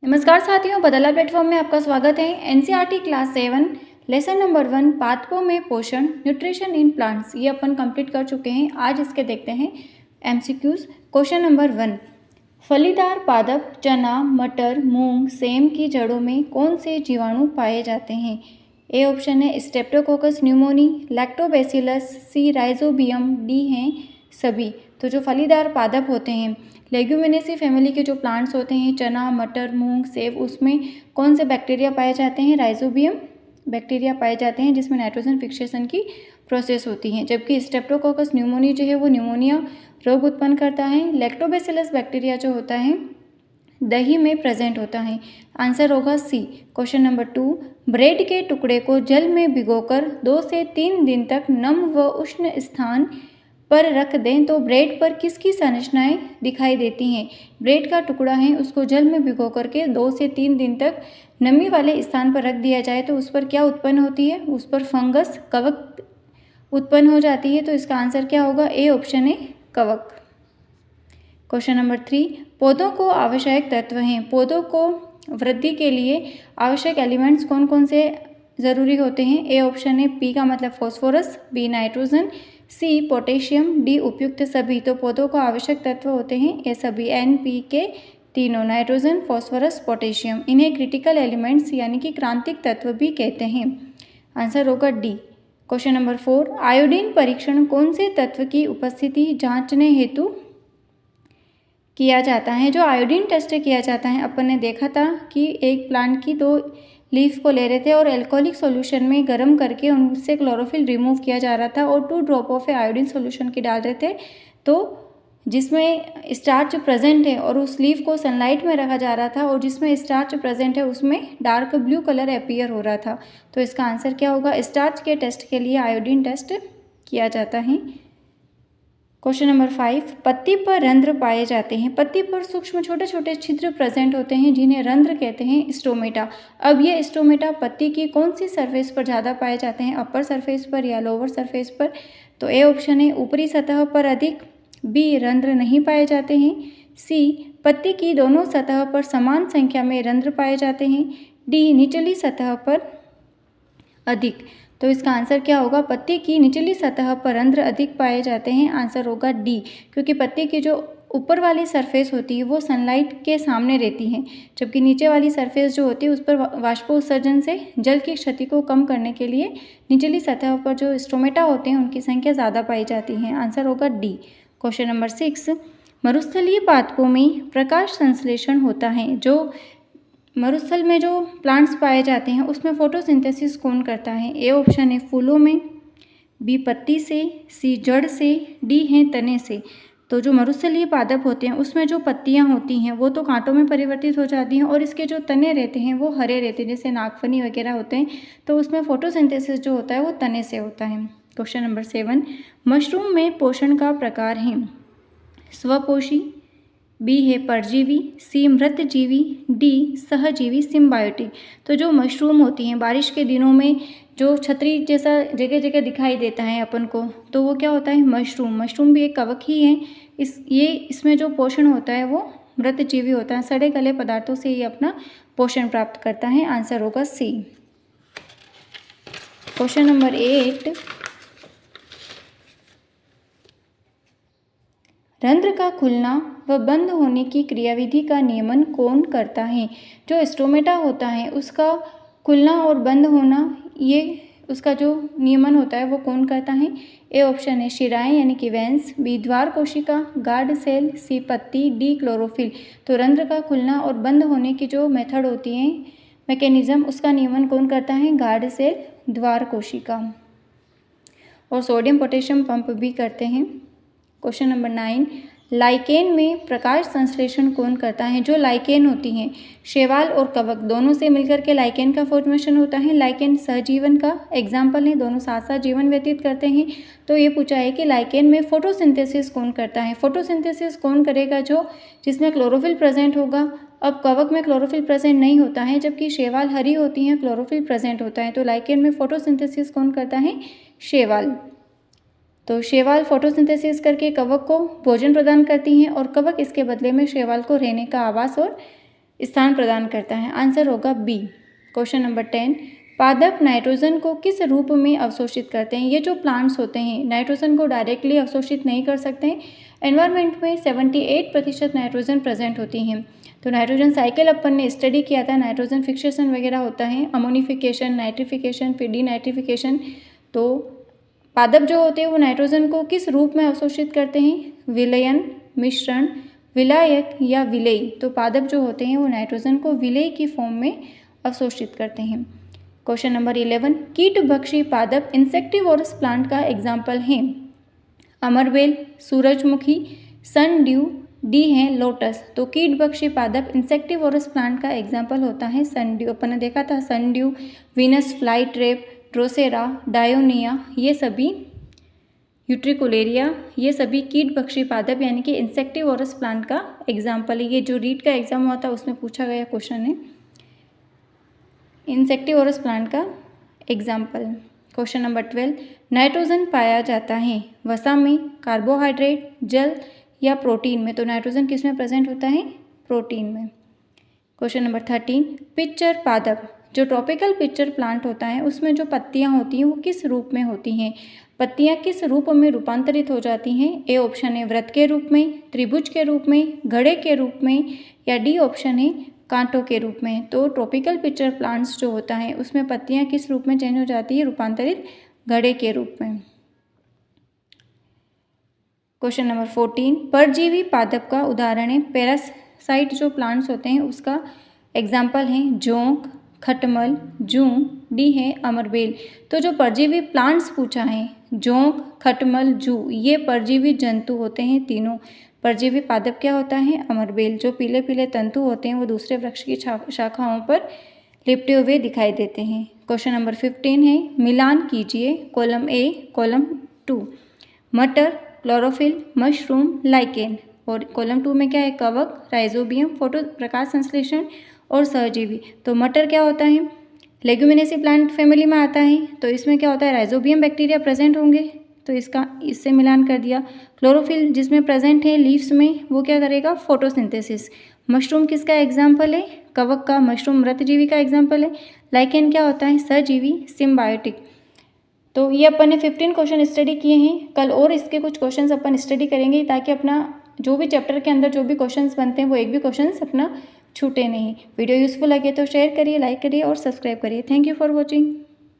नमस्कार साथियों, बदला प्लेटफॉर्म में आपका स्वागत है। एनसीईआरटी क्लास 7 लेसन नंबर 1 पादपों में पोषण न्यूट्रिशन इन प्लांट्स ये अपन कंप्लीट कर चुके हैं। आज इसके देखते हैं एमसीक्यूज। क्वेश्चन नंबर 1, फलीदार पादप चना, मटर, मूंग, सेम की जड़ों में कौन से जीवाणु पाए जाते हैं? ए ऑप्शन है स्ट्रेप्टोकोकस न्यूमोनी, लैक्टोबैसिलस, सी राइजोबियम, डी हैं सभी। तो जो फलीदार पादप होते हैं, लेग्यूमिनेसी फैमिली के जो प्लांट्स होते हैं, चना, मटर, मूंग, सेब, उसमें कौन से बैक्टीरिया पाए जाते हैं? राइजोबियम बैक्टीरिया पाए जाते हैं, जिसमें नाइट्रोजन फिक्सेशन की प्रोसेस होती है। जबकि स्ट्रेप्टोकोकस न्यूमोनी जो है वो न्यूमोनिया रोग उत्पन्न करता है। लैक्टोबैसिलस बैक्टीरिया जो होता है दही में प्रेजेंट होता है। आंसर होगा सी। क्वेश्चन नंबर 2, ब्रेड के टुकड़े को जल में भिगोकर 2 से 3 दिन तक नम व उष्ण स्थान पर रख दें तो ब्रेड पर किसकी संरचनाएं दिखाई देती हैं? ब्रेड का टुकड़ा है, उसको जल में भिगो करके 2 से 3 दिन तक नमी वाले स्थान पर रख दिया जाए तो उस पर क्या उत्पन्न होती है? उस पर फंगस, कवक उत्पन्न हो जाती है। तो इसका आंसर क्या होगा? ए ऑप्शन है कवक। क्वेश्चन नंबर 3, पौधों को आवश्यक तत्व हैं। पौधों को वृद्धि के लिए आवश्यक एलिमेंट्स कौन कौन से ज़रूरी होते हैं? ए ऑप्शन है पी का मतलब phosphorus, B nitrogen, C potassium, D उपयुक्त सभी। तो पौधों को आवश्यक तत्व होते हैं ये सभी, एन पी के तीनों, नाइट्रोजन, फॉस्फोरस, पोटेशियम। इन्हें क्रिटिकल एलिमेंट्स यानी कि क्रांतिक तत्व भी कहते हैं। आंसर होगा डी। क्वेश्चन नंबर 4, आयोडीन परीक्षण कौन से तत्व की उपस्थिति जांचने हेतु किया जाता है? जो आयोडीन टेस्ट किया जाता है, अपन ने देखा था कि एक प्लांट की 2 लीफ को ले रहे थे और एल्कोहलिक सॉल्यूशन में गर्म करके उनसे क्लोरोफिल रिमूव किया जा रहा था और 2 ड्रॉप ऑफ आयोडीन सॉल्यूशन की डाल रहे थे, तो जिसमें स्टार्च प्रेजेंट है और उस लीफ को सनलाइट में रखा जा रहा था और जिसमें स्टार्च प्रेजेंट है उसमें डार्क ब्लू कलर अपीयर हो रहा था। तो इसका आंसर क्या होगा? स्टार्च के टेस्ट के लिए आयोडीन टेस्ट किया जाता है। क्वेश्चन नंबर 5, पत्ती पर रंध्र पाए जाते हैं। पत्ती पर सूक्ष्म छोटे छोटे छिद्र प्रेजेंट होते हैं जिन्हें रंध्र कहते हैं, स्टोमेटा। अब ये स्टोमेटा पत्ती की कौन सी सरफेस पर ज़्यादा पाए जाते हैं? अपर सरफेस पर या लोअर सरफेस पर? तो ए ऑप्शन है ऊपरी सतह पर अधिक, बी रंध्र नहीं पाए जाते हैं, सी पत्ती की दोनों सतह पर समान संख्या में रंध्र पाए जाते हैं, डी निचली सतह पर अधिक। तो इसका आंसर क्या होगा? पत्ती की निचली सतह पर रंध्र अधिक पाए जाते हैं। आंसर होगा डी, क्योंकि पत्ती की जो ऊपर वाली सरफेस होती है वो सनलाइट के सामने रहती है, जबकि नीचे वाली सरफेस जो होती है उस पर वाष्पोत्सर्जन से जल की क्षति को कम करने के लिए निचली सतह पर जो स्टोमेटा होते हैं उनकी संख्या ज़्यादा पाई जाती है। आंसर होगा डी। क्वेश्चन नंबर 6, मरुस्थलीय पादपों में प्रकाश संश्लेषण होता है। जो मरुस्थल में जो प्लांट्स पाए जाते हैं उसमें फोटोसिंथेसिस कौन करता है? ए ऑप्शन है फूलों में, बी पत्ती से, सी जड़ से, डी है तने से। तो जो मरुस्थलीय पादप होते हैं उसमें जो पत्तियां होती हैं वो तो कांटों में परिवर्तित हो जाती हैं और इसके जो तने रहते हैं वो हरे रहते हैं, जैसे नागफनी वगैरह होते हैं, तो उसमें फोटोसिंथेसिस जो होता है वो तने से होता है। क्वेश्चन नंबर 7, मशरूम में पोषण का प्रकार है स्वपोषी, बी है परजीवी, सी मृतजीवी, डी सहजीवी सिम्बायोटिक। तो जो मशरूम होती हैं बारिश के दिनों में जो छतरी जैसा जगह जगह दिखाई देता है अपन को, तो वो क्या होता है? मशरूम। मशरूम भी एक कवक ही है। इसमें जो पोषण होता है वो मृतजीवी होता है, सड़े गले पदार्थों से ये अपना पोषण प्राप्त करता है। आंसर होगा सी। क्वेश्चन नंबर 8, रंध्र का खुलना व बंद होने की क्रियाविधि का नियमन कौन करता है? जो स्टोमेटा होता है उसका खुलना और बंद होना, ये उसका जो नियमन होता है वो कौन करता है? ए ऑप्शन है शिराएं यानी कि वेंस, बी द्वार कोशिका, गार्ड सेल, सी पत्ती, डी क्लोरोफिल। तो रंध्र का खुलना और बंद होने की जो मेथड होती है, मैकेनिज्म, उसका नियमन कौन करता है? गार्ड सेल, द्वार कोशिका। और सोडियम पोटेशियम पंप भी करते हैं। क्वेश्चन नंबर 9, लाइकेन में प्रकाश संश्लेषण कौन करता है? जो लाइकेन होती हैं, शैवाल और कवक दोनों से मिलकर के लाइकेन का फॉर्मेशन होता है। लाइकेन सहजीवन का एग्जाम्पल है, दोनों साथ साथ जीवन व्यतीत करते हैं। तो ये पूछा है कि लाइकेन में फोटोसिंथेसिस कौन करता है? फोटोसिंथेसिस कौन करेगा? जिसमें क्लोरोफिल प्रेजेंट होगा। अब कवक में क्लोरोफिल प्रेजेंट नहीं होता है, जबकि शैवाल हरी होती हैं, क्लोरोफिल प्रेजेंट होता है। तो लाइकेन में फोटोसिंथेसिस कौन करता है? शैवाल। तो शैवाल फोटोसिंथेसिस करके कवक को भोजन प्रदान करती हैं और कवक इसके बदले में शैवाल को रहने का आवास और स्थान प्रदान करता है। आंसर होगा बी। क्वेश्चन नंबर 10, पादप नाइट्रोजन को किस रूप में अवशोषित करते हैं? ये जो प्लांट्स होते हैं नाइट्रोजन को डायरेक्टली अवशोषित नहीं कर सकते हैं। एनवायरनमेंट में 78% नाइट्रोजन प्रेजेंट होती हैं। तो नाइट्रोजन साइकिल अपन ने स्टडी किया था, नाइट्रोजन फिक्सेशन वगैरह होता है, अमोनिफिकेशन, नाइट्रिफिकेशन, फिर डीनाइट्रिफिकेशन। तो पादप जो होते हैं वो नाइट्रोजन को किस रूप में अवशोषित करते हैं? विलयन, मिश्रण, विलायक या विलेय। तो पादप जो होते हैं वो नाइट्रोजन को विलेय की फॉर्म में अवशोषित करते हैं। क्वेश्चन नंबर 11, कीटभक्षी पादप इंसेक्टिवोरस प्लांट का एग्जाम्पल है? अमरबेल, सूरजमुखी, सनड्यू, डी है लोटस। तो कीटभक्षी पादप इंसेक्टिवोरस प्लांट का एग्जाम्पल होता है सनड्यू। अपन ने देखा था sundew, Venus fly trap, Drosera, Dionaea, ये सभी यूट्रिकुलेरिया, ये सभी कीटभक्षी पादप यानी कि इंसेक्टिवोरस प्लांट का एग्जाम्पल है। ये जो रीट का एग्जाम हुआ था उसमें पूछा गया क्वेश्चन है, इंसेक्टिवोरस प्लांट का एग्जाम्पल। क्वेश्चन नंबर 12, नाइट्रोजन पाया जाता है वसा में, कार्बोहाइड्रेट, जल या प्रोटीन में? तो नाइट्रोजन किस में प्रेजेंट होता है? प्रोटीन में। क्वेश्चन नंबर 13, पिच्चर पादप, जो ट्रॉपिकल पिच्चर प्लांट होता है उसमें जो पत्तियां होती हैं वो किस रूप में होती हैं? पत्तियां किस रूप में रूपांतरित हो जाती हैं? ए ऑप्शन है वृत्त के रूप में, त्रिभुज के रूप में, घड़े के रूप में, या डी ऑप्शन है कांटों के रूप में। तो ट्रॉपिकल पिच्चर प्लांट्स जो होता है उसमें पत्तियां किस रूप में चेंज हो जाती है? रूपांतरित घड़े के रूप में। क्वेश्चन नंबर 14, परजीवी पादप का उदाहरण है? पैरासाइट जो प्लांट्स होते हैं उसका एग्जाम्पल है जोंक, खटमल, जूं, डी है अमरबेल। तो जो परजीवी प्लांट्स पूछा है जोंक, खटमल, जू, ये परजीवी जंतु होते हैं तीनों। परजीवी पादप क्या होता है? अमरबेल। जो पीले पीले तंतु होते हैं वो दूसरे वृक्ष की शाखाओं पर लिपटे हुए दिखाई देते हैं। क्वेश्चन नंबर 15 है, मिलान कीजिए कॉलम ए, कॉलम 2, मटर, क्लोरोफिल, मशरूम, लाइकेन। और कॉलम 2 में क्या है? कवक, राइजोबियम, फोटो प्रकाश संश्लेषण और सहजीवी। तो मटर क्या होता है? लेग्यूमिनेसी प्लांट फैमिली में आता है। तो इसमें क्या होता है? राइजोबियम बैक्टीरिया प्रेजेंट होंगे, तो इसका इससे मिलान कर दिया। क्लोरोफिल जिसमें प्रेजेंट है लीव्स में, वो क्या करेगा? फोटोसिंथेसिस। मशरूम किसका एग्जाम्पल है? कवक का। मशरूम मृतजीवी का एग्जाम्पल है। लाइकेन क्या होता है? सहजीवी, सिम्बायोटिक। तो ये अपन ने 15 क्वेश्चन स्टडी किए हैं। कल और इसके कुछ क्वेश्चंस अपन स्टडी करेंगे ताकि अपना जो भी चैप्टर के अंदर जो भी क्वेश्चंस बनते हैं वो एक भी क्वेश्चंस अपना छूटे नहीं। वीडियो यूजफुल लगे तो शेयर करिए, लाइक करिए और सब्सक्राइब करिए। Thank you for watching.